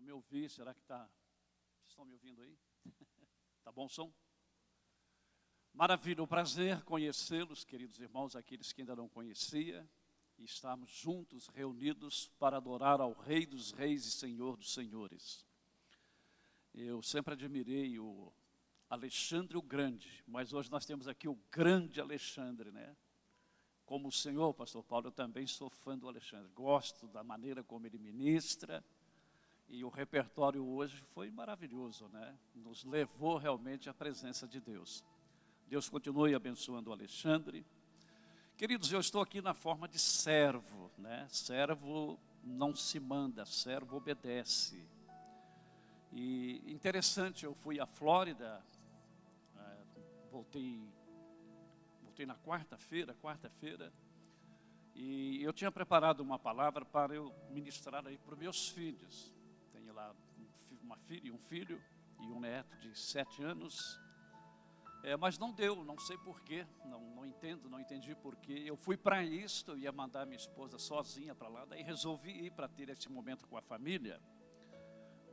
me ouvir, será que está? Vocês estão me ouvindo aí? Tá bom o som? Maravilha, um prazer conhecê-los, queridos irmãos, aqueles que ainda não conhecia, e estarmos juntos, reunidos para adorar ao Rei dos Reis e Senhor dos Senhores. Eu sempre admirei o Alexandre o Grande, mas hoje nós temos aqui o grande Alexandre, né? Como o senhor, pastor Paulo, eu também sou fã do Alexandre, gosto da maneira como ele ministra, e o repertório hoje foi maravilhoso, né? Nos levou realmente à presença de Deus. Deus continue abençoando o Alexandre. Queridos, eu estou aqui na forma de servo, né? Servo não se manda, servo obedece. E interessante, eu fui à Flórida, voltei na quarta-feira, e eu tinha preparado uma palavra para eu ministrar aí para os meus filhos. Tenho lá uma filha, um filho e um neto de 7 anos. Mas não deu, não sei porquê, não entendi porquê. Eu fui para isso, eu ia mandar minha esposa sozinha para lá, daí resolvi ir para ter esse momento com a família.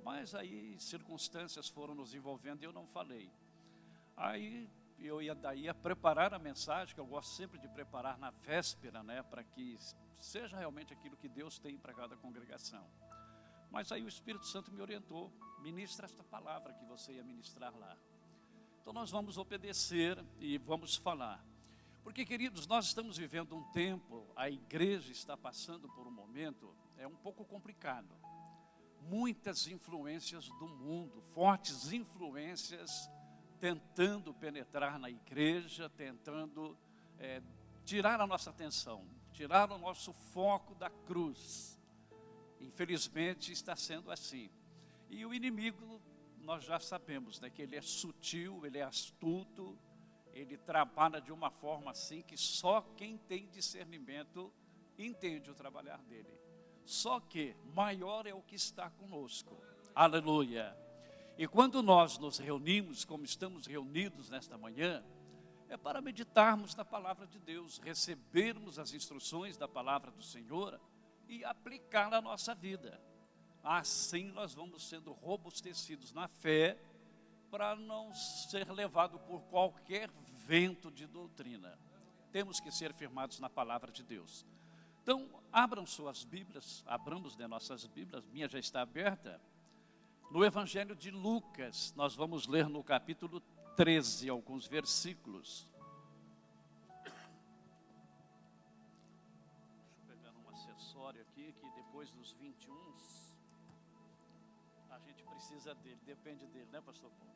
Mas aí circunstâncias foram nos envolvendo e eu não falei. Aí eu ia preparar a mensagem, que eu gosto sempre de preparar na véspera, né, para que seja realmente aquilo que Deus tem para cada congregação. Mas aí o Espírito Santo me orientou, ministra esta palavra que você ia ministrar lá. Então nós vamos obedecer e vamos falar. Porque, queridos, nós estamos vivendo um tempo, a igreja está passando por um momento, um pouco complicado. Muitas influências do mundo, fortes influências tentando penetrar na igreja, tentando tirar a nossa atenção, tirar o nosso foco da cruz. Infelizmente está sendo assim. E o inimigo, nós já sabemos, né, que ele é sutil, ele é astuto, ele trabalha de uma forma assim que só quem tem discernimento entende o trabalhar dele. Só que maior é o que está conosco. Aleluia! E quando nós nos reunimos, como estamos reunidos nesta manhã, é para meditarmos na palavra de Deus, recebermos as instruções da palavra do Senhor e aplicar na nossa vida. Assim nós vamos sendo robustecidos na fé, para não ser levado por qualquer vento de doutrina. Temos que ser firmados na palavra de Deus. Então, abram suas Bíblias, abramos de nossas Bíblias, minha já está aberta. No Evangelho de Lucas, nós vamos ler no capítulo 13, alguns versículos. Deixa eu pegar um acessório aqui, que depois dos 21, a gente precisa dele, depende dele, né, pastor Paulo?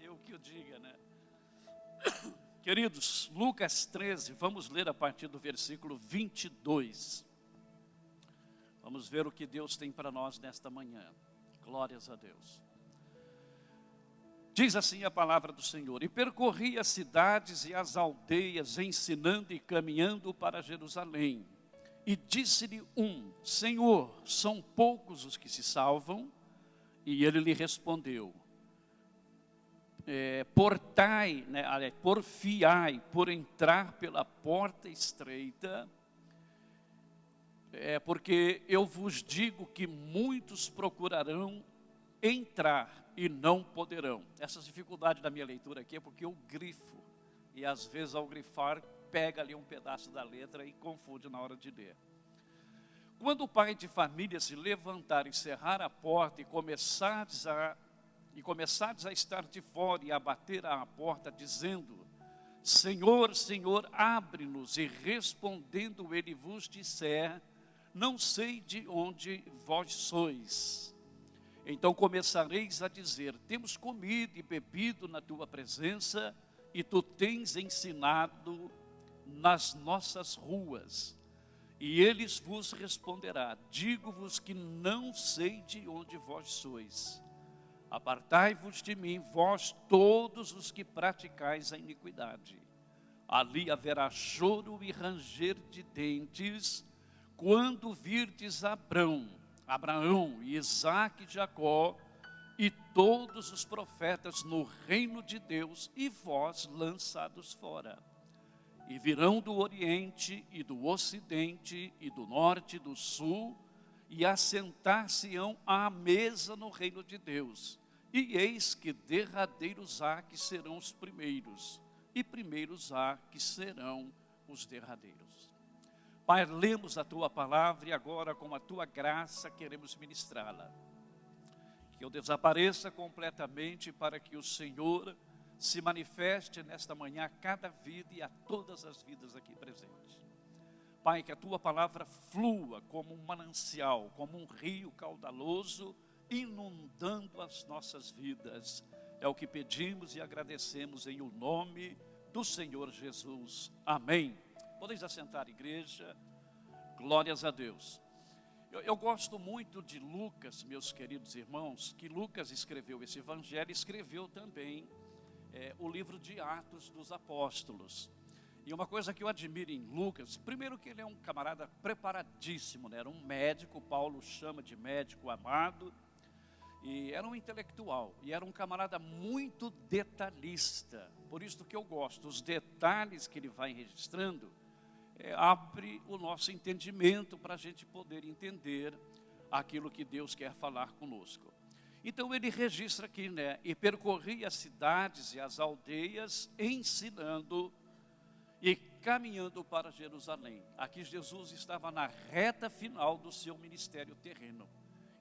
Eu que o diga, né? Queridos, Lucas 13, vamos ler a partir do versículo 22. Vamos ver o que Deus tem para nós nesta manhã. Glórias a Deus. Diz assim a palavra do Senhor: E percorri as cidades e as aldeias, ensinando e caminhando para Jerusalém. E disse-lhe um: Senhor, são poucos os que se salvam? E ele lhe respondeu: porfiai por entrar pela porta estreita, porque eu vos digo que muitos procurarão entrar e não poderão. Essas dificuldades da minha leitura aqui é porque eu grifo, e às vezes ao grifar pega ali um pedaço da letra e confunde na hora de ler. Quando o pai de família se levantar e cerrar a porta e começardes a estar de fora e a bater à porta, dizendo: Senhor, Senhor, abre-nos, e respondendo ele vos disser: não sei de onde vós sois. Então começareis a dizer: temos comido e bebido na tua presença, e tu tens ensinado nas nossas ruas. E eles vos responderá: digo-vos que não sei de onde vós sois. Apartai-vos de mim, vós todos os que praticais a iniquidade. Ali haverá choro e ranger de dentes, quando virdes Abraão, Isaque e Jacó, e todos os profetas no reino de Deus, e vós lançados fora. E virão do Oriente, e do Ocidente, e do Norte, e do Sul, e assentar-se-ão à mesa no reino de Deus. E eis que derradeiros há que serão os primeiros, e primeiros há que serão os derradeiros. Pai, lemos a Tua palavra e agora com a Tua graça queremos ministrá-la. Que eu desapareça completamente para que o Senhor se manifeste nesta manhã a cada vida e a todas as vidas aqui presentes. Pai, que a Tua palavra flua como um manancial, como um rio caudaloso, inundando as nossas vidas. É o que pedimos e agradecemos em o nome do Senhor Jesus. Amém. Podeis assentar, igreja. Glórias a Deus. Eu gosto muito de Lucas, meus queridos irmãos, que Lucas escreveu esse evangelho, escreveu também o livro de Atos dos Apóstolos. E uma coisa que eu admiro em Lucas, primeiro que ele é um camarada preparadíssimo, né? Era um médico, Paulo chama de médico amado, e era um intelectual, e era um camarada muito detalhista. Por isso que eu gosto, os detalhes que ele vai registrando, abre o nosso entendimento para a gente poder entender aquilo que Deus quer falar conosco. Então ele registra aqui, né? E percorria as cidades e as aldeias, ensinando e caminhando para Jerusalém. Aqui Jesus estava na reta final do seu ministério terreno.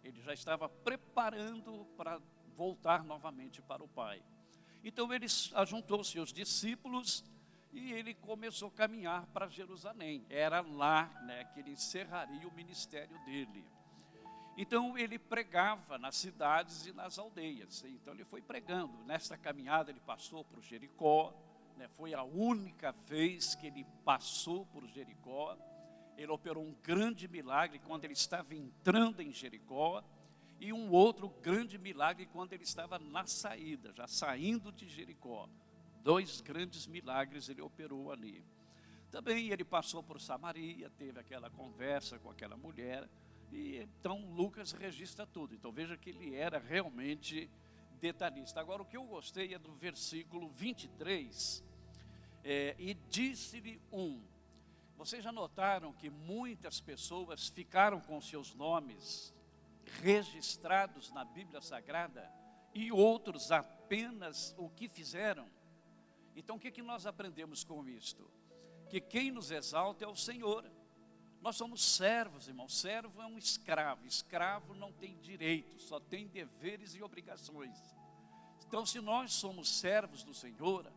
Ele já estava preparando para voltar novamente para o Pai. Então ele ajuntou seus discípulos e ele começou a caminhar para Jerusalém. Era lá, né, que ele encerraria o ministério dele. Então ele pregava nas cidades e nas aldeias. Então ele foi pregando. Nesta caminhada ele passou por Jericó, né, foi a única vez que ele passou por Jericó. Ele operou um grande milagre quando ele estava entrando em Jericó, e um outro grande milagre quando ele estava na saída, já saindo de Jericó. 2 grandes milagres ele operou ali. Também ele passou por Samaria, teve aquela conversa com aquela mulher, e então Lucas registra tudo. Então veja que ele era realmente detalhista. Agora o que eu gostei é do versículo 23, e disse-lhe um. Vocês já notaram que muitas pessoas ficaram com seus nomes registrados na Bíblia Sagrada e outros apenas o que fizeram? Então o que nós aprendemos com isto? Que quem nos exalta é o Senhor. Nós somos servos, irmão. Servo é um escravo. Escravo não tem direitos, só tem deveres e obrigações. Então se nós somos servos do Senhor,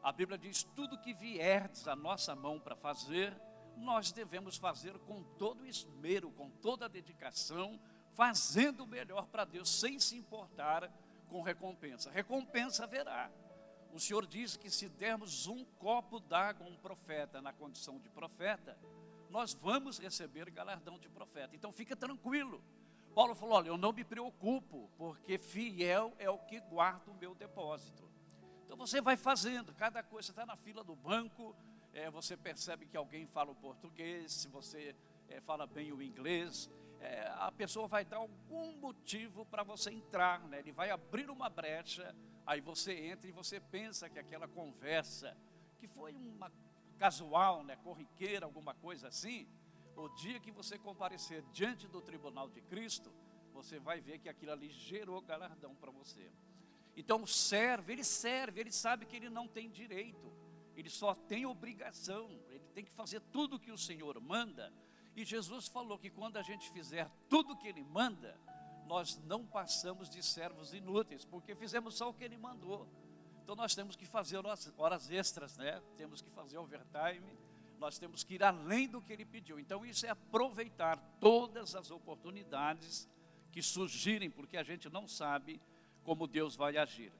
a Bíblia diz, tudo que vierdes à nossa mão para fazer, nós devemos fazer com todo esmero, com toda a dedicação, fazendo o melhor para Deus, sem se importar com recompensa. Recompensa haverá. O Senhor diz que se dermos um copo d'água a um profeta, na condição de profeta, nós vamos receber galardão de profeta. Então fica tranquilo. Paulo falou, olha, eu não me preocupo, porque fiel é o que guarda o meu depósito. Então você vai fazendo, cada coisa, você está na fila do banco, você percebe que alguém fala o português, se você fala bem o inglês, a pessoa vai dar algum motivo para você entrar, né? Ele vai abrir uma brecha, aí você entra e você pensa que aquela conversa, que foi uma casual, né, corriqueira, alguma coisa assim, o dia que você comparecer diante do tribunal de Cristo, você vai ver que aquilo ali gerou galardão para você. Então ele serve, ele sabe que ele não tem direito, ele só tem obrigação, ele tem que fazer tudo o que o Senhor manda. E Jesus falou que quando a gente fizer tudo o que Ele manda, nós não passamos de servos inúteis, porque fizemos só o que Ele mandou. Então nós temos que fazer horas extras, né? Temos que fazer overtime, nós temos que ir além do que Ele pediu. Então isso é aproveitar todas as oportunidades que surgirem, porque a gente não sabe como Deus vai agir.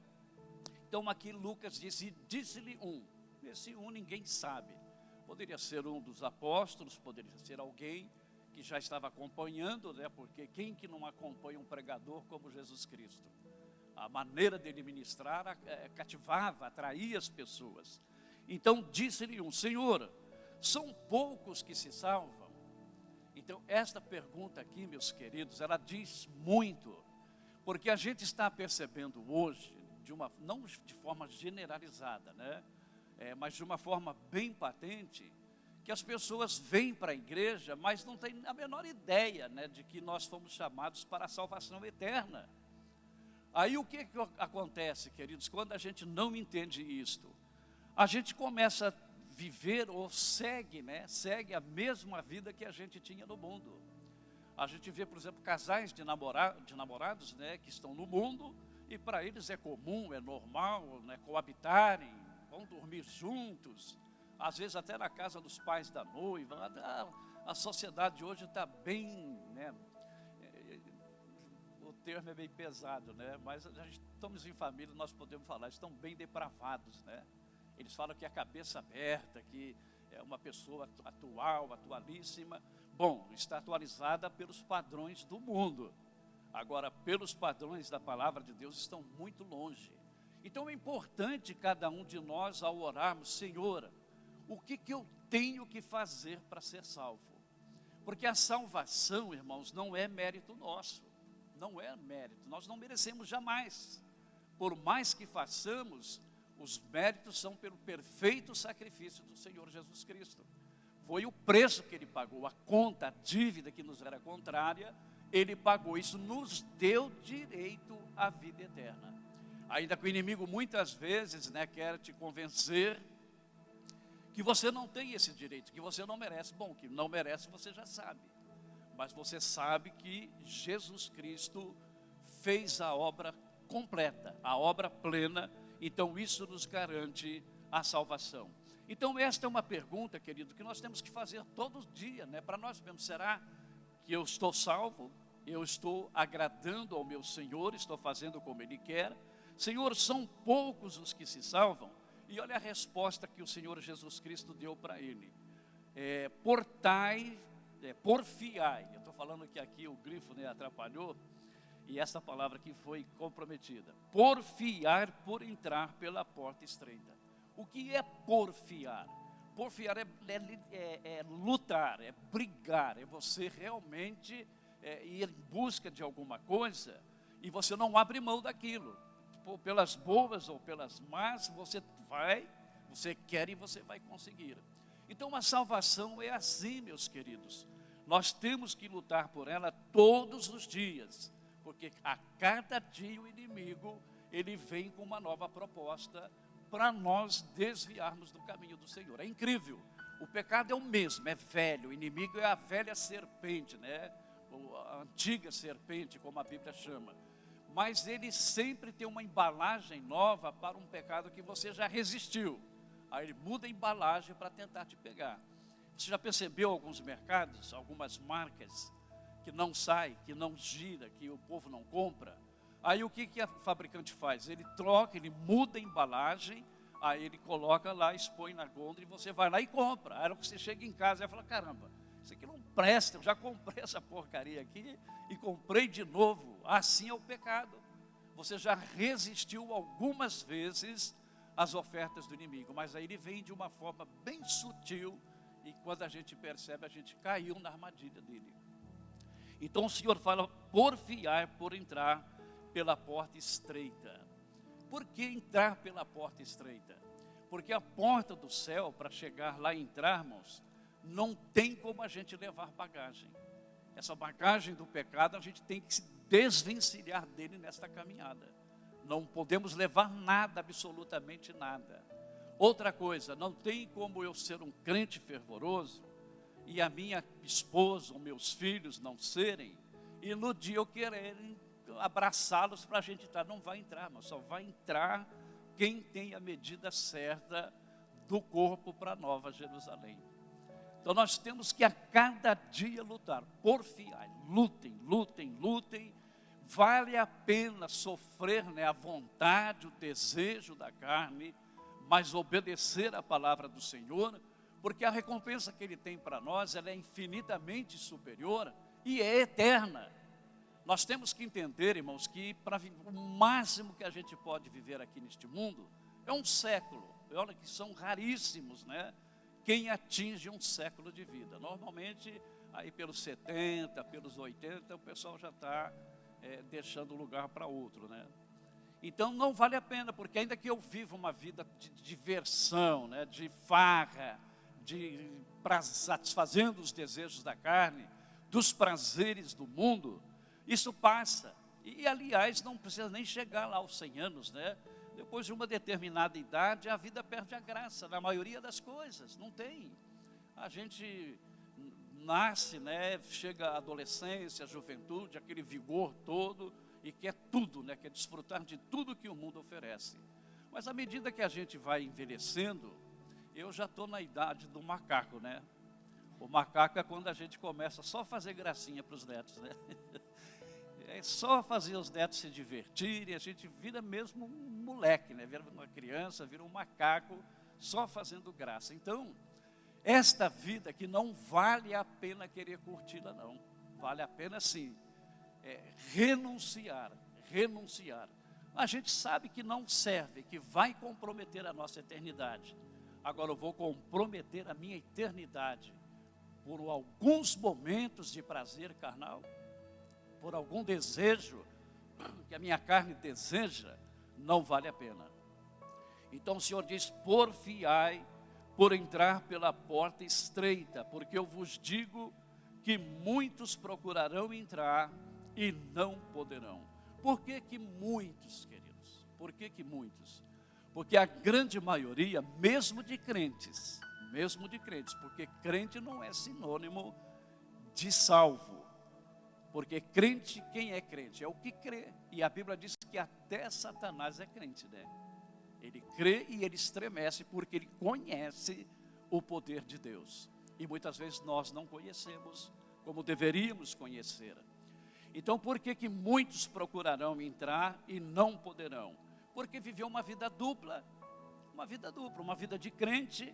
Então aqui Lucas disse-lhe um. Esse um ninguém sabe. Poderia ser um dos apóstolos, poderia ser alguém que já estava acompanhando, né? Porque quem que não acompanha um pregador como Jesus Cristo? A maneira dele ministrar cativava, atraía as pessoas. Então disse-lhe um, Senhor, são poucos que se salvam? Então esta pergunta aqui, meus queridos, ela diz muito, porque a gente está percebendo hoje, não de forma generalizada, né? Mas de uma forma bem patente, que as pessoas vêm para a igreja, mas não têm a menor ideia, né, de que nós fomos chamados para a salvação eterna. Aí o que acontece, queridos, quando a gente não entende isto? A gente começa a viver ou segue, né, segue a mesma vida que a gente tinha no mundo. A gente vê, por exemplo, casais de namorados, né, que estão no mundo, e para eles é comum, é normal, né, coabitarem, vão dormir juntos, às vezes até na casa dos pais da noiva. A sociedade hoje está bem, né, o termo é bem pesado, né, mas a gente, estamos em família, nós podemos falar, estão bem depravados, né? Eles falam que é a cabeça aberta, que é uma pessoa atual, atualíssima. Bom, está atualizada pelos padrões do mundo. Agora, pelos padrões da palavra de Deus, estão muito longe. Então é importante cada um de nós, ao orarmos, Senhor, o que eu tenho que fazer para ser salvo? Porque a salvação, irmãos, não é mérito nosso. Não é mérito, nós não merecemos jamais. Por mais que façamos, os méritos são pelo perfeito sacrifício do Senhor Jesus Cristo. Foi o preço que Ele pagou, a conta, a dívida que nos era contrária, Ele pagou. Isso nos deu direito à vida eterna. Ainda que o inimigo muitas vezes, né, quer te convencer que você não tem esse direito, que você não merece. Bom, que não merece você já sabe. Mas você sabe que Jesus Cristo fez a obra completa, a obra plena. Então isso nos garante a salvação. Então esta é uma pergunta, querido, que nós temos que fazer todo dia, né? Para nós mesmos, será que eu estou salvo? Eu estou agradando ao meu Senhor, estou fazendo como Ele quer? Senhor, são poucos os que se salvam? E olha a resposta que o Senhor Jesus Cristo deu para ele. Porfiai. Eu estou falando que aqui o grifo, né, atrapalhou, e essa palavra aqui foi comprometida. Porfiar por entrar pela porta estreita. O que é porfiar? Porfiar é lutar, é brigar, é você realmente ir em busca de alguma coisa e você não abre mão daquilo. Pelas boas ou pelas más, você quer e você vai conseguir. Então a salvação é assim, meus queridos. Nós temos que lutar por ela todos os dias. Porque a cada dia o inimigo, ele vem com uma nova proposta para nós desviarmos do caminho do Senhor. É incrível, o pecado é o mesmo, é velho, o inimigo é a velha serpente, né? A antiga serpente, como a Bíblia chama. Mas ele sempre tem uma embalagem nova para um pecado que você já resistiu. Aí ele muda a embalagem para tentar te pegar. Você já percebeu alguns mercados, algumas marcas que não sai, que não gira, que o povo não compra? Aí o que a fabricante faz? Ele troca, ele muda a embalagem, aí ele coloca lá, expõe na gôndola e você vai lá e compra. Aí você chega em casa e fala, caramba, isso aqui não presta, eu já comprei essa porcaria aqui e comprei de novo. Assim é o pecado. Você já resistiu algumas vezes às ofertas do inimigo, mas aí ele vem de uma forma bem sutil e quando a gente percebe, a gente caiu na armadilha dele. Então o Senhor fala, porfiar por entrar pela porta estreita. Por que entrar pela porta estreita? Porque a porta do céu, para chegar lá e entrarmos, não tem como a gente levar bagagem. Essa bagagem do pecado, a gente tem que se desvencilhar dele nesta caminhada. Não podemos levar nada, absolutamente nada. Outra coisa, não tem como eu ser um crente fervoroso e a minha esposa ou meus filhos não serem, e no dia eu querer abraçá-los para a gente entrar. Não vai entrar, mas só vai entrar quem tem a medida certa do corpo para a Nova Jerusalém. Então nós temos que a cada dia lutar, porfiar, lutem, lutem, lutem. Vale a pena sofrer, né, a vontade, o desejo da carne, mas obedecer a palavra do Senhor, porque a recompensa que Ele tem para nós, ela é infinitamente superior e é eterna. Nós temos que entender, irmãos, que para o máximo que a gente pode viver aqui neste mundo é um século. Olha que são raríssimos, né? Quem atinge um século de vida. Normalmente, aí pelos 70, pelos 80, o pessoal já está deixando lugar para outro, né? Então não vale a pena, porque ainda que eu viva uma vida de diversão, né, de farra, de satisfazendo os desejos da carne, dos prazeres do mundo, isso passa. E, aliás, não precisa nem chegar lá aos 100 anos, né? Depois de uma determinada idade, a vida perde a graça, na maioria das coisas, não tem. A gente nasce, né? Chega a adolescência, a juventude, aquele vigor todo, e quer tudo, né? Quer desfrutar de tudo que o mundo oferece. Mas à medida que a gente vai envelhecendo, eu já estou na idade do macaco, né? O macaco é quando a gente começa só a fazer gracinha para os netos, né? É só fazer os netos se divertirem, a gente vira mesmo um moleque, né? Vira uma criança, vira um macaco, só fazendo graça. Então, esta vida que não vale a pena querer curti-la, não. Vale a pena, sim, renunciar. A gente sabe que não serve, que vai comprometer a nossa eternidade. Agora eu vou comprometer a minha eternidade por alguns momentos de prazer carnal, por algum desejo que a minha carne deseja, não vale a pena. Então o Senhor diz: porfiai por entrar pela porta estreita, porque eu vos digo que muitos procurarão entrar e não poderão. Por que muitos, queridos? Por que muitos? Porque a grande maioria, mesmo de crentes, porque crente não é sinônimo de salvo. Porque crente, quem é crente? É o que crê. E a Bíblia diz que até Satanás é crente, né? Ele crê e ele estremece porque ele conhece o poder de Deus. E muitas vezes nós não conhecemos como deveríamos conhecer. Então, por que muitos procurarão entrar e não poderão? Porque viveu uma vida dupla, uma vida de crente,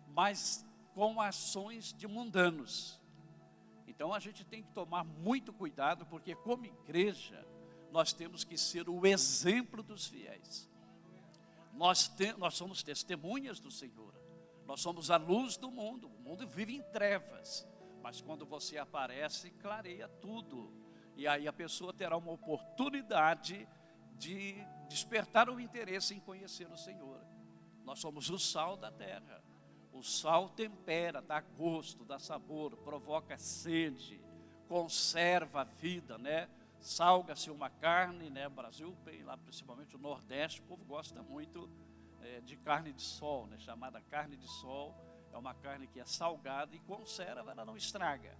mas com ações de mundanos. Então a gente tem que tomar muito cuidado, porque como igreja, nós temos que ser o exemplo dos fiéis. Nós somos testemunhas do Senhor, nós somos a luz do mundo. O mundo vive em trevas, mas quando você aparece, clareia tudo. E aí a pessoa terá uma oportunidade de despertar o interesse em conhecer o Senhor. Nós somos o sal da terra. O sal tempera, dá gosto, dá sabor, provoca sede, conserva a vida, né? Salga-se uma carne, né? O Brasil, lá principalmente o Nordeste, o povo gosta muito de carne de sol, né? Chamada carne de sol. É uma carne que é salgada e conserva, ela não estraga.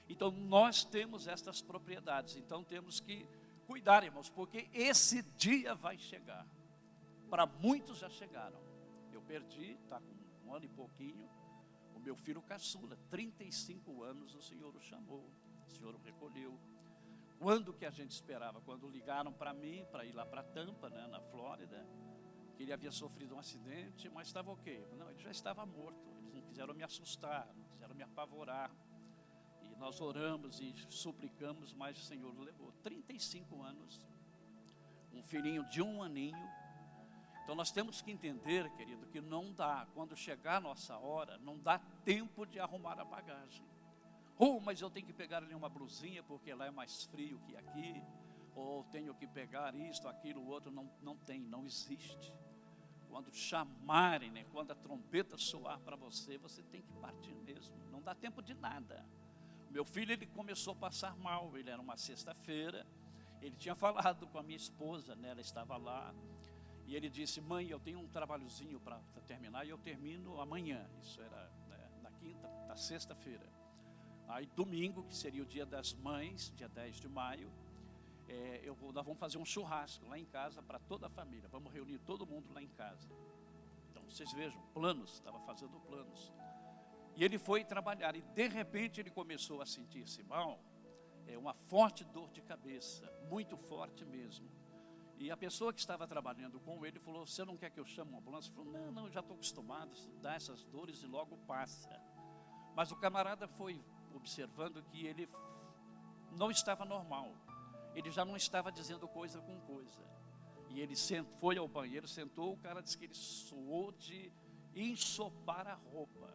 Então nós temos estas propriedades, então temos que cuidar, irmãos, porque esse dia vai chegar. Para muitos já chegaram. Eu perdi, está com 1 ano e pouquinho, o meu filho caçula, 35 anos o Senhor o chamou, o Senhor o recolheu. Quando que a gente esperava? Quando ligaram para mim, para ir lá para Tampa, né, na Flórida, que ele havia sofrido um acidente, mas estava ok. Não, ele já estava morto. Eles não quiseram me assustar, não quiseram me apavorar. E nós oramos e suplicamos, mas o Senhor o levou. 35 anos, um filhinho de 1 aninho. Então nós temos que entender, querido, que não dá, quando chegar a nossa hora, não dá tempo de arrumar a bagagem. Mas eu tenho que pegar ali uma blusinha, porque lá é mais frio que aqui. Ou tenho que pegar isto, aquilo, outro. Não tem, não existe. Quando chamarem, né, quando a trombeta soar para você, você tem que partir mesmo. Não dá tempo de nada. Meu filho, ele começou a passar mal. Ele era uma sexta-feira. Ele tinha falado com a minha esposa, né, ela estava lá. E ele disse: mãe, eu tenho um trabalhozinho para terminar e eu termino amanhã. Isso era, né, na sexta-feira. Aí domingo, que seria o dia das mães, dia 10 de maio, nós vamos fazer um churrasco lá em casa para toda a família. Vamos reunir todo mundo lá em casa. Então vocês vejam, planos, estava fazendo planos. E ele foi trabalhar e de repente ele começou a sentir-se mal. Uma forte dor de cabeça, muito forte mesmo. E a pessoa que estava trabalhando com ele falou: você não quer que eu chame uma ambulância? Ele falou: não, eu já estou acostumado a estudar essas dores e logo passa. Mas o camarada foi observando que ele não estava normal. Ele já não estava dizendo coisa com coisa. E ele foi ao banheiro, sentou, o cara disse que ele suou de ensopar a roupa.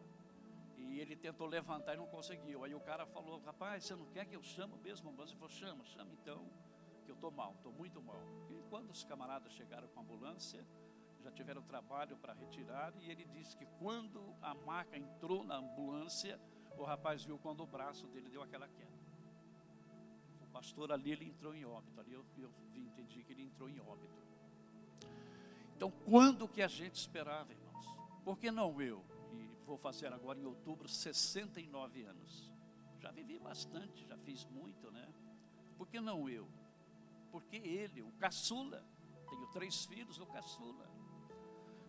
E ele tentou levantar e não conseguiu. Aí o cara falou: rapaz, você não quer que eu chame mesmo a ambulância? Ele falou: chama então. Que eu estou mal, estou muito mal. E quando os camaradas chegaram com a ambulância, já tiveram trabalho para retirar, e ele disse que quando a maca entrou na ambulância, o rapaz viu quando o braço dele deu aquela queda. O pastor ali, ele entrou em óbito, ali eu entendi que ele entrou em óbito. Então, quando que a gente esperava, irmãos? Por que não eu? E vou fazer agora em outubro 69 anos. Já vivi bastante, já fiz muito, né? Por que não eu? Porque ele, o caçula, tenho 3 filhos, o caçula.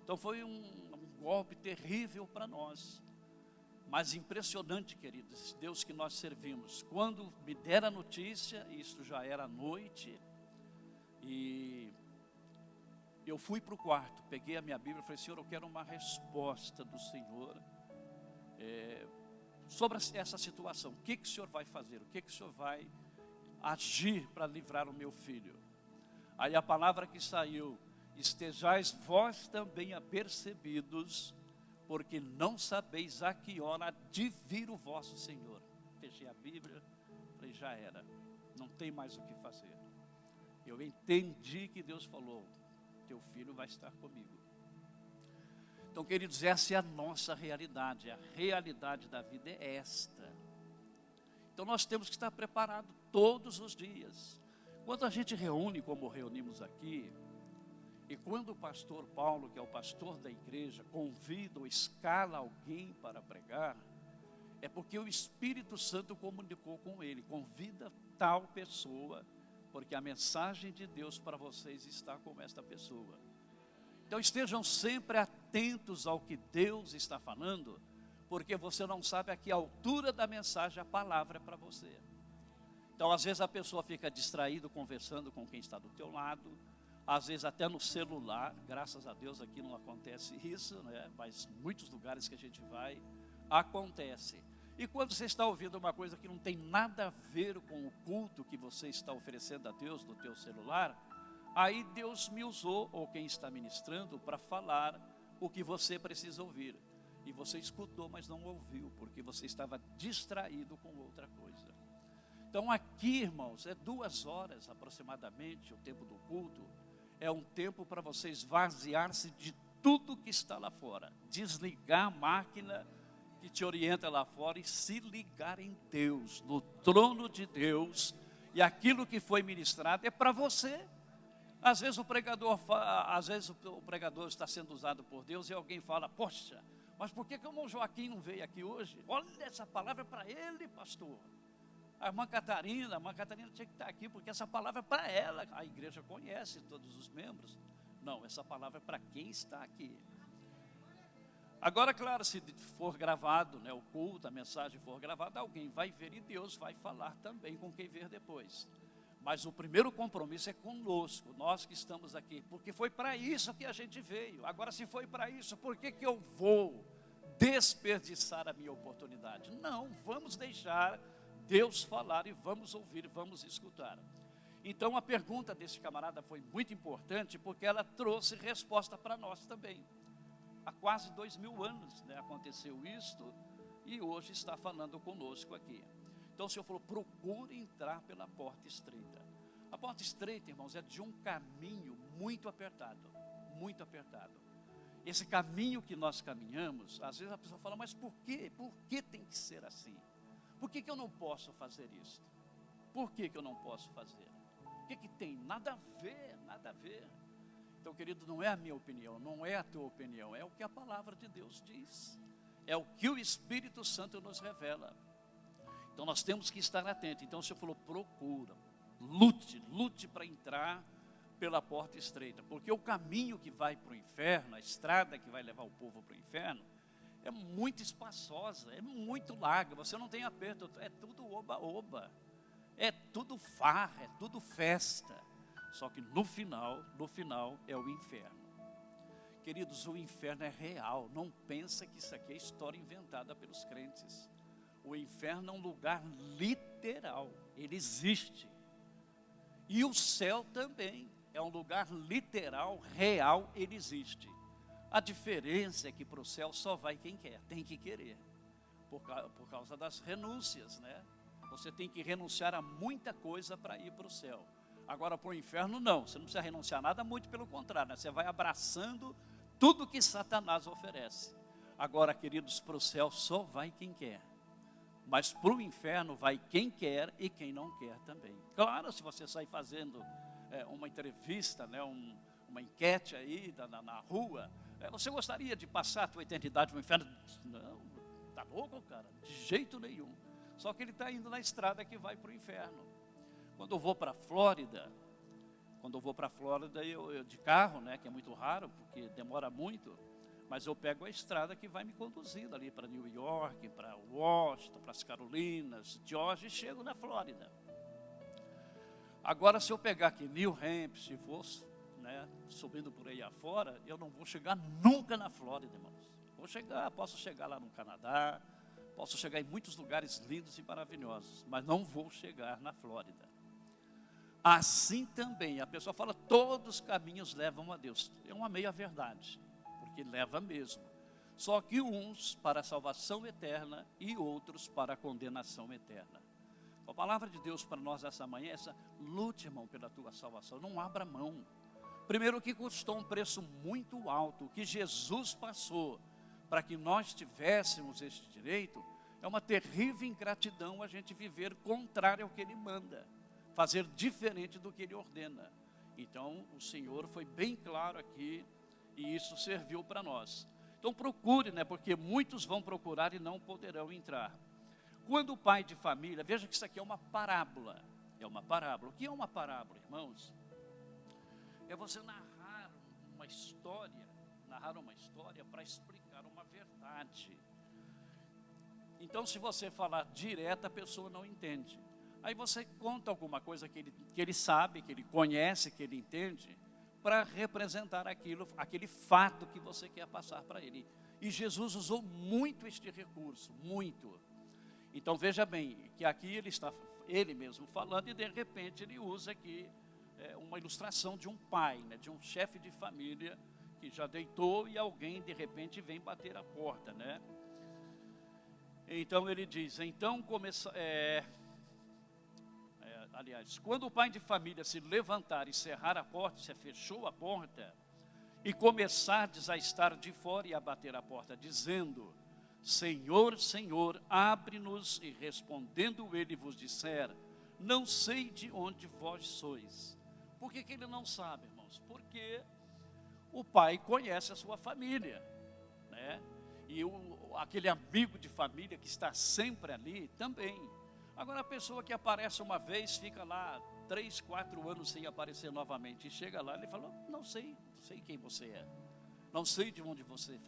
Então foi um golpe terrível para nós. Mas impressionante, queridos, Deus que nós servimos. Quando me deram a notícia, isso já era noite, e eu fui para o quarto, peguei a minha Bíblia e falei: Senhor, eu quero uma resposta do Senhor sobre essa situação. O que o Senhor vai fazer? O que o Senhor vai agir para livrar o meu filho? Aí a palavra que saiu: estejais vós também apercebidos, porque não sabeis a que hora há de vir o vosso Senhor. Fechei a Bíblia, falei: já era, não tem mais o que fazer. Eu entendi que Deus falou: teu filho vai estar comigo. Então, queridos, essa é a nossa realidade, a realidade da vida é esta. Então nós temos que estar preparados todos os dias. Quando a gente reúne, como reunimos aqui, e quando o pastor Paulo, que é o pastor da igreja, convida ou escala alguém para pregar, é porque o Espírito Santo comunicou com ele: convida tal pessoa, porque a mensagem de Deus para vocês está com esta pessoa. Então estejam sempre atentos ao que Deus está falando, porque você não sabe a que altura da mensagem a palavra é para você. Então às vezes a pessoa fica distraída conversando com quem está do teu lado, às vezes até no celular. Graças a Deus aqui não acontece isso, né? Mas muitos lugares que a gente vai, acontece. E quando você está ouvindo uma coisa que não tem nada a ver com o culto que você está oferecendo a Deus no teu celular, aí Deus me usou, ou quem está ministrando, para falar o que você precisa ouvir. E você escutou, mas não ouviu, porque você estava distraído com outra coisa. Então aqui, irmãos, é 2 horas aproximadamente o tempo do culto. É um tempo para você esvaziar-se de tudo que está lá fora, desligar a máquina que te orienta lá fora e se ligar em Deus, no trono de Deus. E aquilo que foi ministrado é para você. Às vezes o pregador está sendo usado por Deus e alguém fala: poxa, mas por que o irmão Joaquim não veio aqui hoje? Olha, essa palavra é para ele, pastor. A irmã Catarina tinha que estar aqui, porque essa palavra é para ela. A igreja conhece todos os membros. Não, essa palavra é para quem está aqui. Agora, claro, se for gravado, né, o culto, a mensagem for gravada, alguém vai ver e Deus vai falar também com quem ver depois. Mas o primeiro compromisso é conosco, nós que estamos aqui, porque foi para isso que a gente veio. Agora, se foi para isso, por que eu vou desperdiçar a minha oportunidade? Não, vamos deixar Deus falar e vamos ouvir, vamos escutar. Então a pergunta desse camarada foi muito importante, porque ela trouxe resposta para nós também. Há quase 2000 anos, né, aconteceu isto, e hoje está falando conosco aqui. Então o Senhor falou: procure entrar pela porta estreita. A porta estreita, irmãos, é de um caminho muito apertado, muito apertado. Esse caminho que nós caminhamos, às vezes a pessoa fala: mas por quê? Por que tem que ser assim? Por que eu não posso fazer isso? Por que eu não posso fazer? O que tem? Nada a ver, nada a ver. Então, querido, não é a minha opinião, não é a tua opinião, é o que a palavra de Deus diz. É o que o Espírito Santo nos revela. Então, nós temos que estar atentos. Então, o Senhor falou: procura, lute para entrar pela porta estreita. Porque o caminho que vai para o inferno, a estrada que vai levar o povo para o inferno, é muito espaçosa, é muito larga, você não tem aperto, é tudo oba-oba, é tudo farra, é tudo festa. Só que no final é o inferno. Queridos, o inferno é real, não pensa que isso aqui é história inventada pelos crentes. O inferno é um lugar literal, ele existe. E o céu também é um lugar literal, real, ele existe. A diferença é que para o céu só vai quem quer, tem que querer, por causa das renúncias, né? Você tem que renunciar a muita coisa para ir para o céu. Agora, para o inferno, não. Você não precisa renunciar a nada, muito pelo contrário, né? Você vai abraçando tudo que Satanás oferece. Agora, queridos, para o céu só vai quem quer. Mas para o inferno vai quem quer e quem não quer também. Claro, se você sair fazendo uma entrevista, né, uma enquete aí na rua, você gostaria de passar a tua eternidade no inferno? Não, tá louco, cara? De jeito nenhum. Só que ele está indo na estrada que vai para o inferno. Quando eu vou para a Flórida, eu de carro, né, que é muito raro, porque demora muito, mas eu pego a estrada que vai me conduzindo ali para New York, para Washington, para as Carolinas, Georgia, e chego na Flórida. Agora, se eu pegar aqui New Hampshire e vou, né, subindo por aí afora, eu não vou chegar nunca na Flórida, irmãos. Posso chegar lá no Canadá, posso chegar em muitos lugares lindos e maravilhosos, mas não vou chegar na Flórida. Assim também, a pessoa fala, todos os caminhos levam a Deus. É uma meia-verdade, porque leva mesmo. Só que uns para a salvação eterna e outros para a condenação eterna. A palavra de Deus para nós essa manhã é essa: lute, irmão, pela tua salvação, não abra mão. Primeiro, que custou um preço muito alto, que Jesus passou para que nós tivéssemos este direito. É uma terrível ingratidão a gente viver contrário ao que Ele manda, fazer diferente do que Ele ordena. Então, o Senhor foi bem claro aqui, e isso serviu para nós. Então procure, né, porque muitos vão procurar e não poderão entrar. Quando o pai de família, veja que isso aqui é uma parábola. É uma parábola. O que é uma parábola, irmãos? É você narrar uma história para explicar uma verdade. Então, se você falar direto, a pessoa não entende. Aí você conta alguma coisa que ele sabe, que ele conhece, que ele entende, para representar aquele fato que você quer passar para ele. E Jesus usou muito este recurso, muito. Então veja bem, que aqui ele mesmo falando, e de repente ele usa aqui uma ilustração de um pai, né, de um chefe de família que já deitou e alguém de repente vem bater a porta, né? Então ele diz, quando o pai de família se levantar e cerrar a porta, se fechou a porta, e começardes a estar de fora e a bater a porta, dizendo, Senhor, Senhor, abre-nos, e respondendo ele vos disser, não sei de onde vós sois. Por que ele não sabe, irmãos? Porque o pai conhece a sua família, né? E aquele amigo de família que está sempre ali também. Agora, a pessoa que aparece uma vez, fica lá 3, 4 anos sem aparecer novamente, e chega lá, ele fala, não sei quem você é, não sei de onde você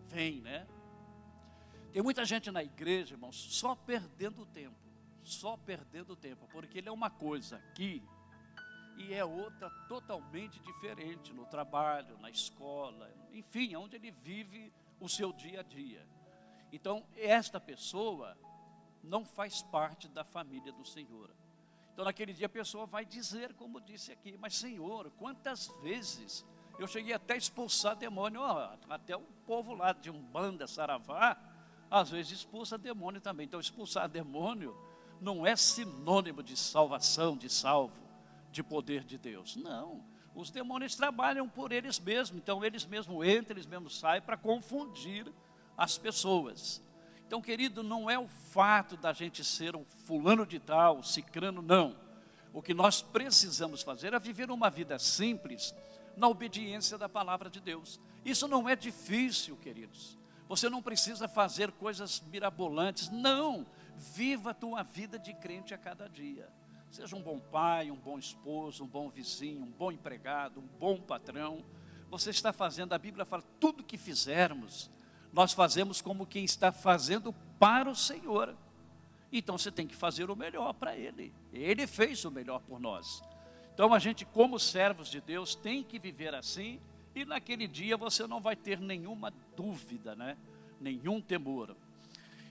vem, né? Tem muita gente na igreja, irmãos, só perdendo tempo, porque ele é uma coisa aqui, e é outra totalmente diferente, no trabalho, na escola, enfim, onde ele vive o seu dia a dia. Então, esta pessoa não faz parte da família do Senhor. Então, naquele dia a pessoa vai dizer, como disse aqui, mas Senhor, quantas vezes eu cheguei até a expulsar demônio, até o povo lá de Umbanda, Saravá, às vezes expulsa demônio também. Então, expulsar demônio não é sinônimo de salvação, de salvo, de poder de Deus. Não, os demônios trabalham por eles mesmos, então eles mesmos entram, eles mesmos saem para confundir as pessoas. Então, querido, não é o fato da gente ser um fulano de tal, cicrano, não. O que nós precisamos fazer é viver uma vida simples, na obediência da palavra de Deus. Isso não é difícil, queridos. Você não precisa fazer coisas mirabolantes, não. Viva a tua vida de crente a cada dia. Seja um bom pai, um bom esposo, um bom vizinho, um bom empregado, um bom patrão. Você está fazendo, a Bíblia fala, tudo que fizermos, nós fazemos como quem está fazendo para o Senhor. Então você tem que fazer o melhor para Ele. Ele fez o melhor por nós. Então a gente, como servos de Deus, tem que viver assim, e naquele dia você não vai ter nenhuma dúvida, né? Nenhum temor.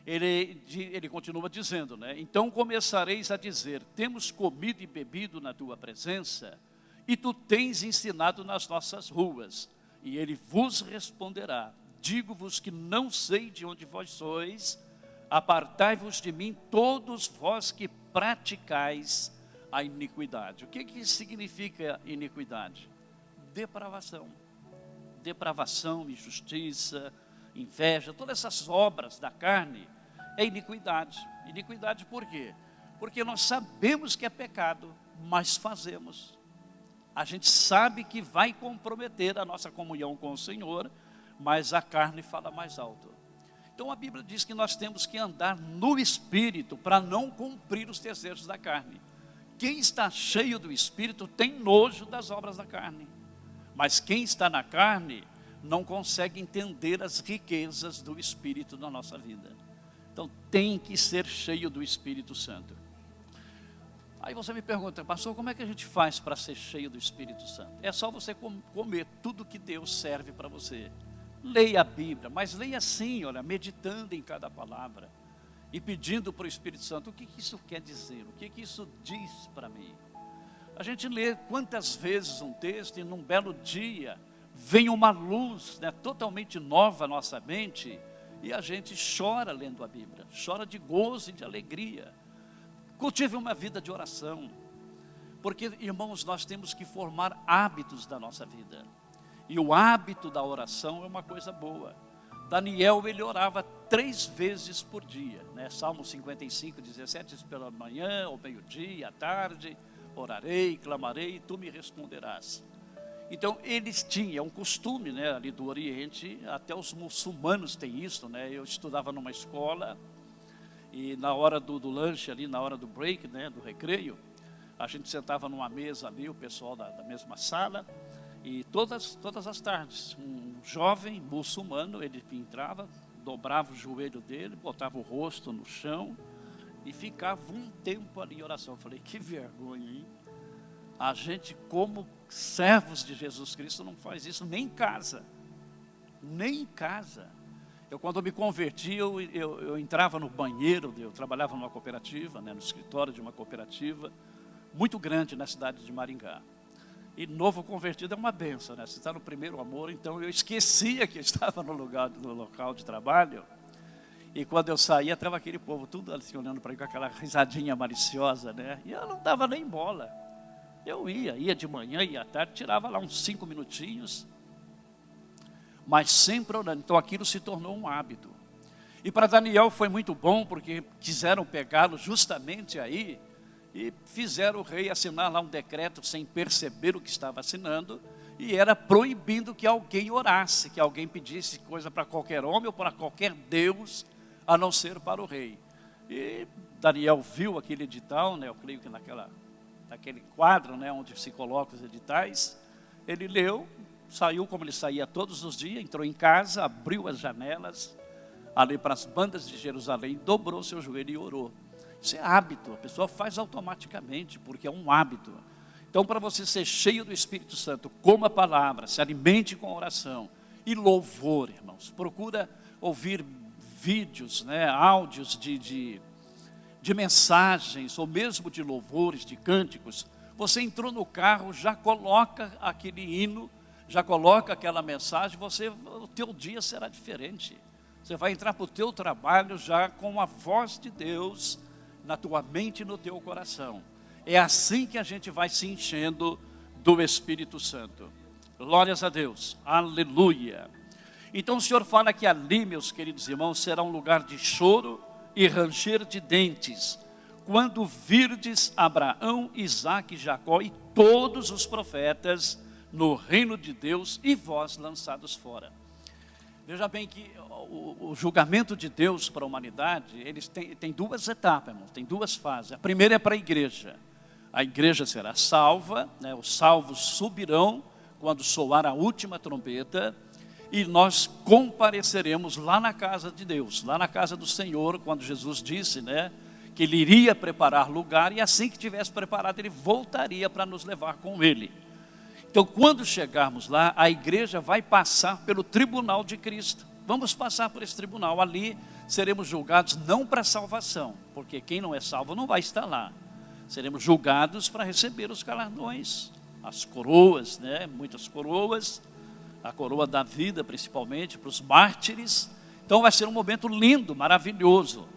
Ele continua dizendo, né? Então começareis a dizer, temos comido e bebido na tua presença, e tu tens ensinado nas nossas ruas. E ele vos responderá, digo-vos que não sei de onde vós sois, apartai-vos de mim todos vós que praticais a iniquidade. O que significa iniquidade? Depravação. Depravação, injustiça, inveja, todas essas obras da carne é iniquidade. Iniquidade por quê? Porque nós sabemos que é pecado, mas fazemos. A gente sabe que vai comprometer a nossa comunhão com o Senhor, mas a carne fala mais alto. Então a Bíblia diz que nós temos que andar no Espírito para não cumprir os desejos da carne. Quem está cheio do Espírito tem nojo das obras da carne. Mas quem está na carne não consegue entender as riquezas do Espírito na nossa vida. Então tem que ser cheio do Espírito Santo. Aí você me pergunta, pastor, como é que a gente faz para ser cheio do Espírito Santo? É só você comer tudo que Deus serve para você. Leia a Bíblia, mas leia assim, olha, meditando em cada palavra. E pedindo para o Espírito Santo, o que isso quer dizer? O que isso diz para mim? A gente lê quantas vezes um texto e num belo dia vem uma luz, né, totalmente nova à nossa mente e a gente chora lendo a Bíblia, chora de gozo e de alegria. Cultive uma vida de oração, porque, irmãos, nós temos que formar hábitos da nossa vida. E o hábito da oração é uma coisa boa. Daniel, ele orava 3 vezes por dia, né? Salmo 55, 17, diz pela manhã, ao meio-dia, à tarde, orarei, clamarei, e tu me responderás. Então, eles tinham um costume, né, ali do Oriente, até os muçulmanos têm isso, né? Eu estudava numa escola, e na hora do lanche ali, na hora do break, né, do recreio, a gente sentava numa mesa ali, o pessoal da mesma sala, e todas as tardes, um jovem muçulmano, ele entrava, dobrava o joelho dele, botava o rosto no chão e ficava um tempo ali em oração. Eu falei, que vergonha, hein? A gente, como servos de Jesus Cristo, não faz isso nem em casa. Nem em casa. Eu, quando me converti, eu entrava no banheiro, eu trabalhava numa cooperativa, né, no escritório de uma cooperativa, muito grande na cidade de Maringá. E novo convertido é uma benção, né? Você está no primeiro amor, então eu esquecia que eu estava no local de trabalho. E quando eu saía, estava aquele povo tudo assim, olhando para mim com aquela risadinha maliciosa, né? E eu não dava nem bola. Eu ia de manhã, ia à tarde, tirava lá uns 5 minutinhos, mas sempre orando. Então aquilo se tornou um hábito. E para Daniel foi muito bom, porque quiseram pegá-lo justamente aí, e fizeram o rei assinar lá um decreto sem perceber o que estava assinando, e era proibindo que alguém orasse, que alguém pedisse coisa para qualquer homem ou para qualquer Deus, a não ser para o rei. E Daniel viu aquele edital, né, eu creio que naquele quadro, né, onde se colocam os editais, ele leu, saiu como ele saía todos os dias, entrou em casa, abriu as janelas, ali para as bandas de Jerusalém, dobrou seu joelho e orou. Isso é hábito, a pessoa faz automaticamente, porque é um hábito. Então, para você ser cheio do Espírito Santo, coma a palavra, se alimente com oração e louvor, irmãos. Procura ouvir vídeos, né, áudios de mensagens, ou mesmo de louvores, de cânticos. Você entrou no carro, já coloca aquele hino, já coloca aquela mensagem, o teu dia será diferente. Você vai entrar para o teu trabalho já com a voz de Deus na tua mente e no teu coração. É assim que a gente vai se enchendo do Espírito Santo. Glórias a Deus, aleluia. Então o Senhor fala que ali, meus queridos irmãos, será um lugar de choro e ranger de dentes, quando virdes Abraão, Isaque, Jacó e todos os profetas no reino de Deus e vós lançados fora. Veja bem que o julgamento de Deus para a humanidade, eles tem 2 etapas, irmãos, tem 2 fases. A primeira é para a igreja. A igreja será salva, né, os salvos subirão quando soar a última trombeta, e nós compareceremos lá na casa de Deus, lá na casa do Senhor, quando Jesus disse, né, que Ele iria preparar lugar, e assim que tivesse preparado, Ele voltaria para nos levar com Ele. Então, quando chegarmos lá, a igreja vai passar pelo tribunal de Cristo. Vamos passar por esse tribunal. Ali seremos julgados não para salvação, porque quem não é salvo não vai estar lá. Seremos julgados para receber os galardões, as coroas, né? Muitas coroas, a coroa da vida principalmente, para os mártires. Então vai ser um momento lindo, maravilhoso.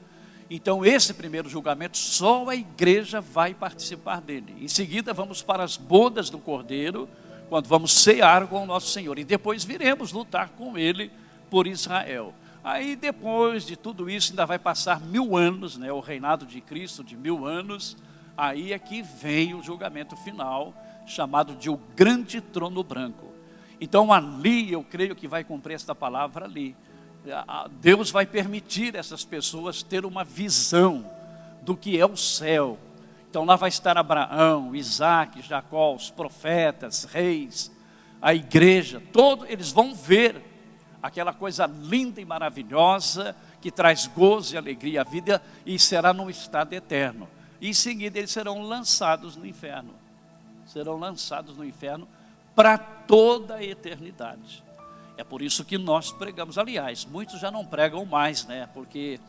Então esse primeiro julgamento, só a igreja vai participar dele. Em seguida vamos para as bodas do Cordeiro, quando vamos cear com o nosso Senhor. E depois viremos lutar com ele por Israel. Aí depois de tudo isso ainda vai passar 1000 anos, né, o reinado de Cristo de 1000 anos. Aí é que vem o julgamento final, chamado de o grande trono branco. Então ali eu creio que vai cumprir esta palavra ali. Deus vai permitir essas pessoas ter uma visão do que é o céu. Então lá vai estar Abraão, Isaac, Jacó, os profetas, reis, a igreja, todos eles vão ver aquela coisa linda e maravilhosa que traz gozo e alegria à vida e será num estado eterno. E em seguida eles serão lançados no inferno. Serão lançados no inferno para toda a eternidade. É por isso que nós pregamos. Aliás, muitos já não pregam mais, né? Porque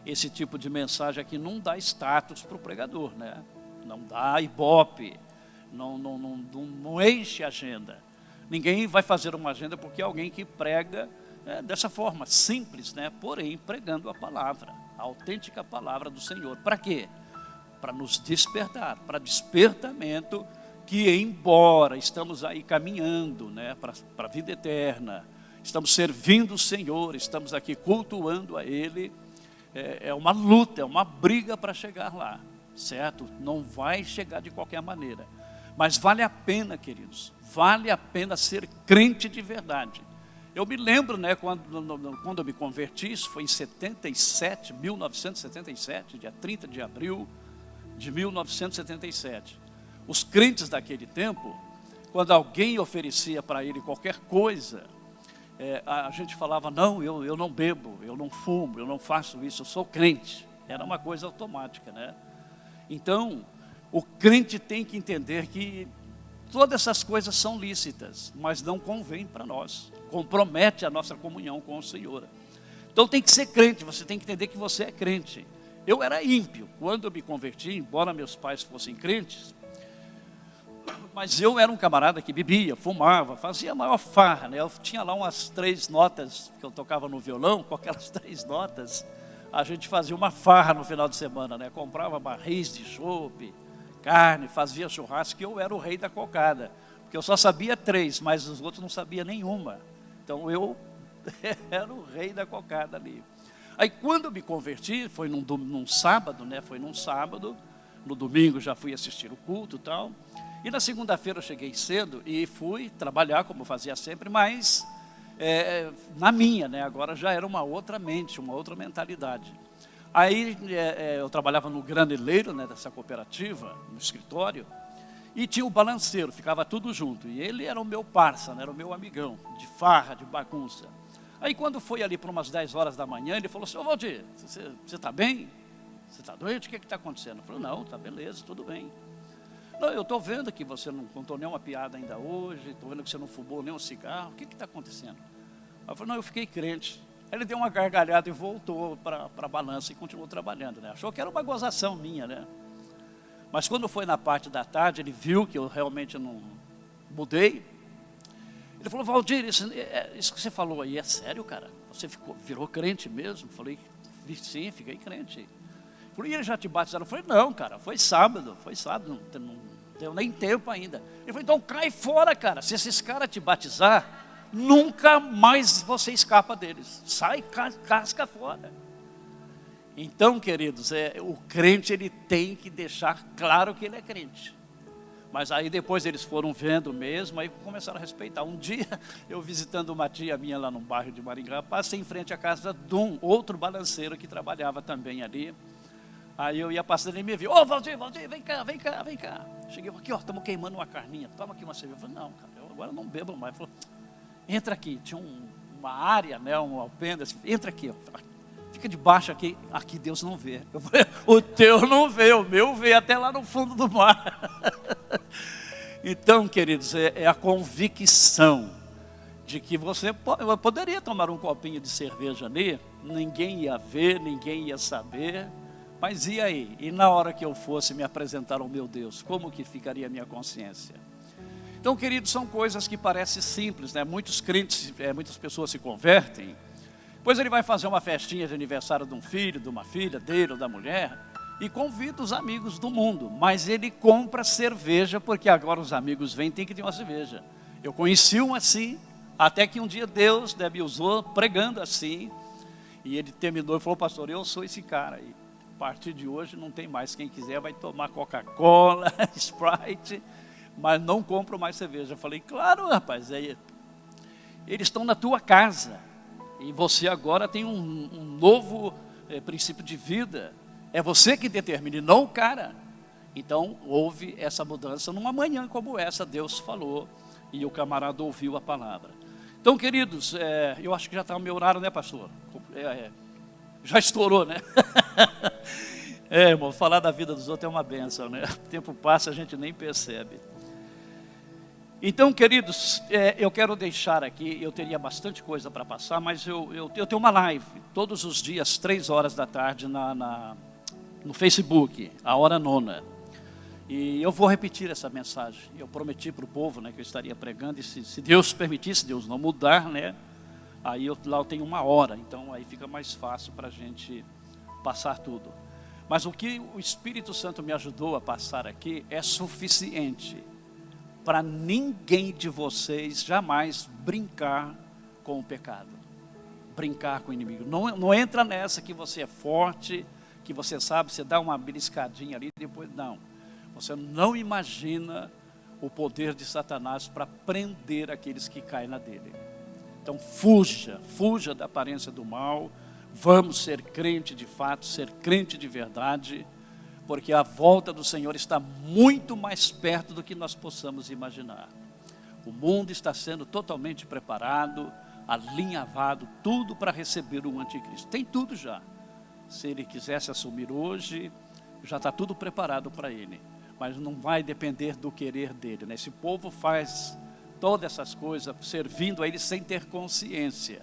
esse tipo de mensagem aqui não dá status para o pregador, né? Não dá ibope, não enche a agenda. Ninguém vai fazer uma agenda porque é alguém que prega dessa forma, simples, né? Porém, pregando a palavra, a autêntica palavra do Senhor. Para quê? Para nos despertar, para despertamento, que embora estamos aí caminhando, né, para a vida eterna, estamos servindo o Senhor, estamos aqui cultuando a Ele, é uma luta, é uma briga para chegar lá, certo? Não vai chegar de qualquer maneira, mas vale a pena, queridos, vale a pena ser crente de verdade. Eu me lembro, né, quando eu me converti, isso foi em 1977, dia 30 de abril de 1977. Os crentes daquele tempo, quando alguém oferecia para ele qualquer coisa, a gente falava, não, eu não bebo, eu não fumo, eu não faço isso, eu sou crente. Era uma coisa automática, né? Então, o crente tem que entender que todas essas coisas são lícitas, mas não convém para nós, compromete a nossa comunhão com o Senhor. Então tem que ser crente, você tem que entender que você é crente. Eu era ímpio, quando eu me converti, embora meus pais fossem crentes, mas eu era um camarada que bebia, fumava, fazia a maior farra, né? Eu tinha lá umas 3 notas, que eu tocava no violão, com aquelas 3 notas, a gente fazia uma farra no final de semana, né? Comprava barris de chope, carne, fazia churrasco, e eu era o rei da cocada, porque eu só sabia 3, mas os outros não sabiam nenhuma. Então eu era o rei da cocada ali. Aí quando eu me converti, foi num sábado, né? Foi num sábado, no domingo já fui assistir o culto e tal. E na segunda-feira eu cheguei cedo e fui trabalhar, como eu fazia sempre, mas na minha, né? Agora já era uma outra mente, uma outra mentalidade. Aí eu trabalhava no graneleiro, né, dessa cooperativa, no escritório, e tinha o balanceiro, ficava tudo junto. E ele era o meu parça, né, era o meu amigão, de farra, de bagunça. Aí quando foi ali para umas 10 horas da manhã, ele falou assim, ô Valdir, você está bem? Você está doente? O que está acontecendo? Eu falei, não, está beleza, tudo bem. Não, eu estou vendo que você não contou nenhuma piada ainda hoje, estou vendo que você não fumou nenhum cigarro, o que está acontecendo? Aí eu falei, não, eu fiquei crente. Aí ele deu uma gargalhada e voltou para a balança e continuou trabalhando, né? Achou que era uma gozação minha, né? Mas quando foi na parte da tarde, ele viu que eu realmente não mudei. Ele falou, Valdir, isso que você falou aí é sério, cara? Você virou crente mesmo? Eu falei, sim, fiquei crente. Ele falou, e ele já te batizaram? Eu falei, não, cara, foi sábado, não deu nem tempo ainda. Ele falou, então cai fora, cara, se esses caras te batizar, nunca mais você escapa deles. Sai, casca fora. Então, queridos, o crente ele tem que deixar claro que ele é crente. Mas aí depois eles foram vendo mesmo, aí começaram a respeitar. Um dia, eu visitando uma tia minha lá no bairro de Maringá, passei em frente à casa de um outro balanceiro que trabalhava também ali. Aí eu ia passando e ele me viu, ô Valdir, vem cá. Cheguei aqui, ó, estamos queimando uma carninha, toma aqui uma cerveja. Eu falei, não, cara, eu agora não bebo mais. Ele falou, entra aqui, tinha uma área, né, um alpendre, assim, entra aqui, ó. Fica debaixo aqui Deus não vê. Eu falei, o teu não vê, o meu vê até lá no fundo do mar. Então, queridos, é a convicção de que você poderia tomar um copinho de cerveja ali, ninguém ia ver, ninguém ia saber, mas e aí? E na hora que eu fosse me apresentar ao meu Deus, como que ficaria a minha consciência? Então, queridos, são coisas que parecem simples, né? Muitos crentes, muitas pessoas se convertem, Pois ele vai fazer uma festinha de aniversário de um filho, de uma filha dele ou da mulher, e convida os amigos do mundo, mas ele compra cerveja, porque agora os amigos vêm, tem que ter uma cerveja. Eu conheci um assim, até que um dia Deus me usou pregando assim, e ele terminou e falou: pastor, eu sou esse cara aí. A partir de hoje não tem mais, quem quiser vai tomar Coca-Cola, Sprite, mas não compro mais cerveja. Eu falei: claro, rapaz, eles estão na tua casa, e você agora tem um novo princípio de vida, é você que determina, e não o cara. Então houve essa mudança numa manhã como essa, Deus falou, e o camarada ouviu a palavra. Então, queridos, eu acho que já está o meu horário, né, pastor? Já estourou, né? Irmão, falar da vida dos outros é uma bênção, né? O tempo passa, a gente nem percebe. Então, queridos, eu quero deixar aqui, eu teria bastante coisa para passar, mas eu tenho uma live, todos os dias, 3 horas da tarde, no Facebook, a hora 9. E eu vou repetir essa mensagem. Eu prometi para o povo, né, que eu estaria pregando, e se Deus permitir, se Deus não mudar, né, aí lá eu tenho 1 hora, então aí fica mais fácil para a gente passar tudo. Mas o que o Espírito Santo me ajudou a passar aqui é suficiente para ninguém de vocês jamais brincar com o pecado, brincar com o inimigo. Não entra nessa que você é forte, que você sabe, você dá uma beliscadinha ali, depois não. Você não imagina o poder de Satanás para prender aqueles que caem na dele. Então fuja da aparência do mal. Vamos ser crente de fato, ser crente de verdade, porque a volta do Senhor está muito mais perto do que nós possamos imaginar. O mundo está sendo totalmente preparado, alinhavado, tudo para receber o anticristo. Tem tudo já. Se ele quisesse assumir hoje, já está tudo preparado para ele. Mas não vai depender do querer dele, né? Esse povo faz todas essas coisas servindo a ele sem ter consciência.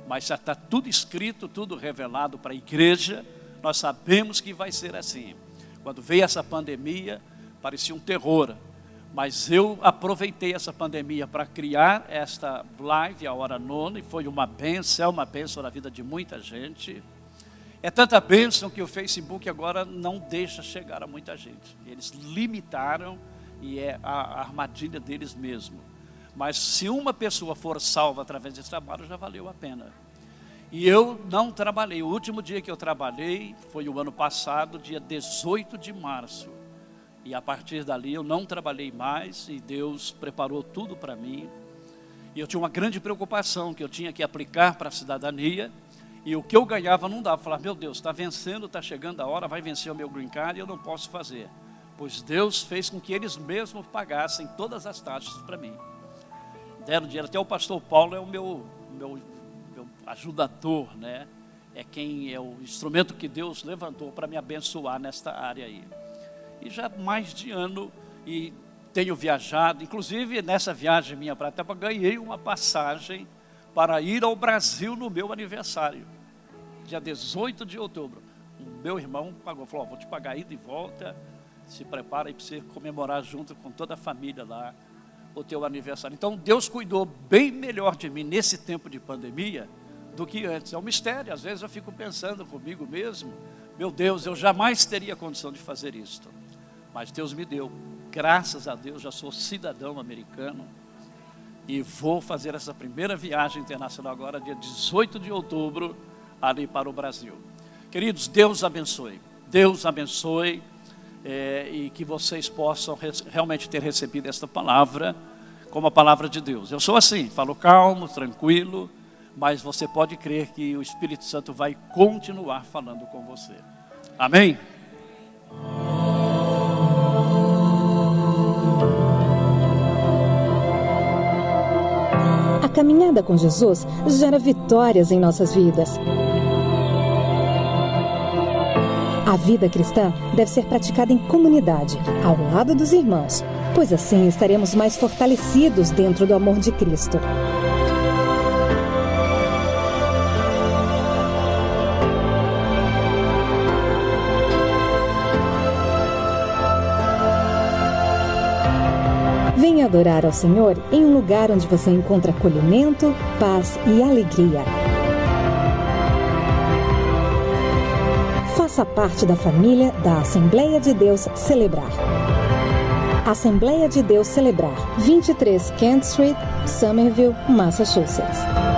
Mas já está tudo escrito, tudo revelado para a igreja. Nós sabemos que vai ser assim. Quando veio essa pandemia, parecia um terror. Mas eu aproveitei essa pandemia para criar esta live, a hora 9, e foi uma bênção na vida de muita gente. É tanta bênção que o Facebook agora não deixa chegar a muita gente. Eles limitaram, e é a armadilha deles mesmo. Mas se uma pessoa for salva através desse trabalho, já valeu a pena. E eu não trabalhei. O último dia que eu trabalhei foi o ano passado, dia 18 de março. E a partir dali eu não trabalhei mais, e Deus preparou tudo para mim. E eu tinha uma grande preocupação, que eu tinha que aplicar para a cidadania. E o que eu ganhava não dava. Falar: meu Deus, está vencendo, está chegando a hora, vai vencer o meu green card e eu não posso fazer. Pois Deus fez com que eles mesmos pagassem todas as taxas para mim. Deram dinheiro. Até o pastor Paulo é o meu ajudador, né? É o instrumento que Deus levantou para me abençoar nesta área aí. E já mais de ano, e tenho viajado, inclusive nessa viagem minha para Itapeva, ganhei uma passagem para ir ao Brasil no meu aniversário, dia 18 de outubro. O meu irmão pagou, falou: vou te pagar ida e volta, se prepara aí para você comemorar junto com toda a família lá o teu aniversário. Então Deus cuidou bem melhor de mim nesse tempo de pandemia do que antes. É um mistério, às vezes eu fico pensando comigo mesmo: meu Deus, eu jamais teria condição de fazer isto, mas Deus me deu, graças a Deus. Já sou cidadão americano e vou fazer essa primeira viagem internacional agora, dia 18 de outubro, ali para o Brasil. Queridos, Deus abençoe, e que vocês possam realmente ter recebido esta palavra como a palavra de Deus. Eu sou assim, falo calmo, tranquilo, mas você pode crer que o Espírito Santo vai continuar falando com você. Amém? A caminhada com Jesus gera vitórias em nossas vidas. A vida cristã deve ser praticada em comunidade, ao lado dos irmãos, pois assim estaremos mais fortalecidos dentro do amor de Cristo. Venha adorar ao Senhor em um lugar onde você encontra acolhimento, paz e alegria. Faça parte da família da Assembleia de Deus Celebrar. Assembleia de Deus Celebrar, 23 Kent Street, Somerville, Massachusetts.